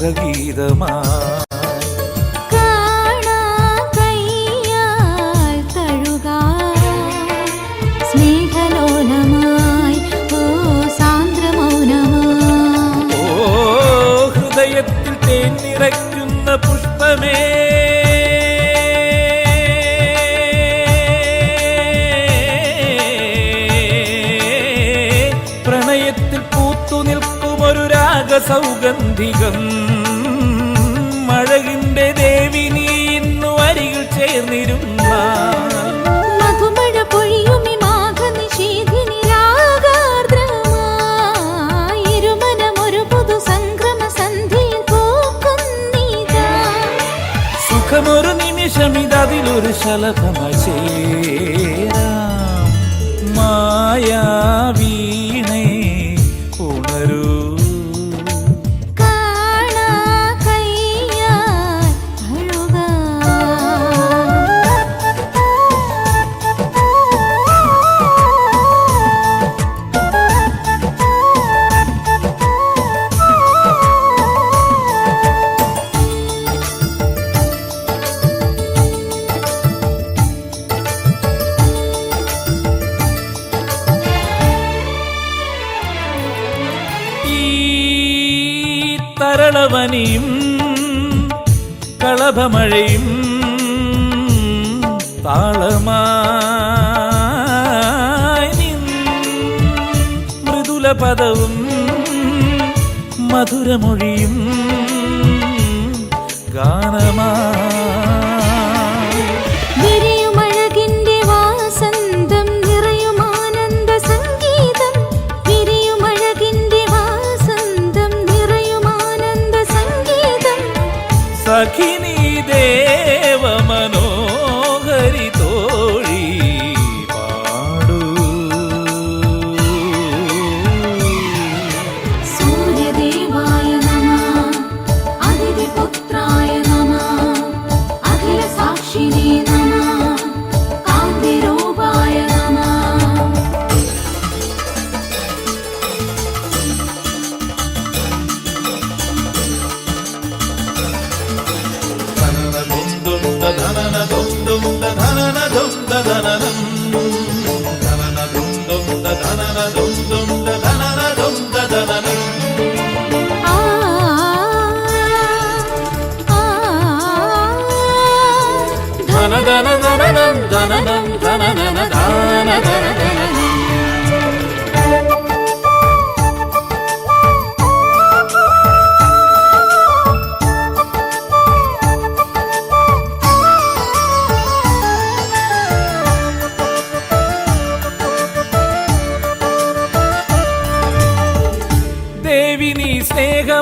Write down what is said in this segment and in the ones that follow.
സുഖഗീതമായി നിറയ്ക്കുന്ന പുഷ്പമേ പ്രണയത്തിൽ പൂത്തു നിൽക്കുമൊരു രാഗസൗഗന്ധികം അഴകിന്റെ ദേവി നീ ഇന്നു അരികിൽ ചേർന്നിരുന്ന മധുമഴ പൊഴിയുമി മാഘ നിശീഥിനി രാഗാർദ്രമായിരുമനമൊരു പുതു സംക്രമ സന്ധിയിൽ സുഖമൊരു നിമിഷമിതതിലൊരു ശലഭമായി ചേരാം മായാവീണേ ഉണരൂ തരളവനിയും കളഭമഴയും താളമായി മൃദുലപദവും മധുരമൊഴിയും ഗാനമായി സഖിനി ദേവ മനോഹരി തോഴി പാടൂ സൂര്യദേവായ നമഃ അതിതിപുത്രായ നമഃ അഖില സാക്ഷിനേ നമഃ കാന്തിരൂപായ നമഃ ദേവിനി സ്നേഹമാലയമായൻ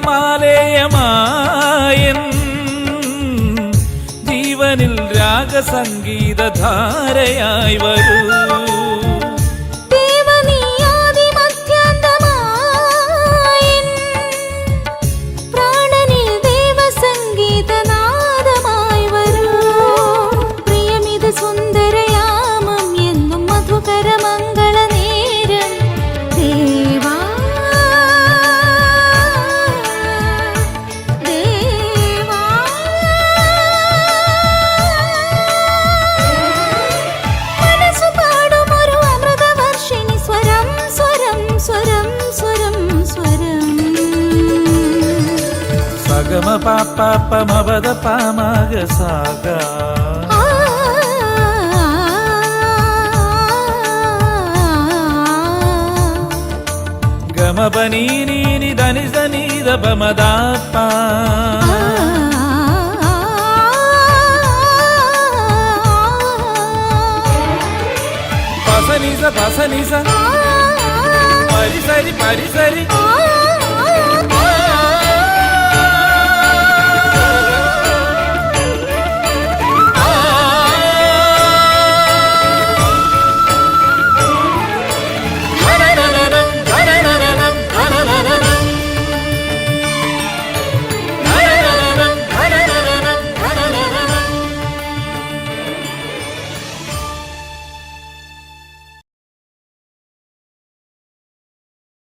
ജീവനിൽ രാഗസംഗീതധാരയായി വരൂ ഗമ പാപ്പ പമപദ പാമഗ സാഗ ഗമ പനി നീ ധനി ധനി ദപമദാപ്പ പസനിസ പസനിസ പരിസരി പരിസരി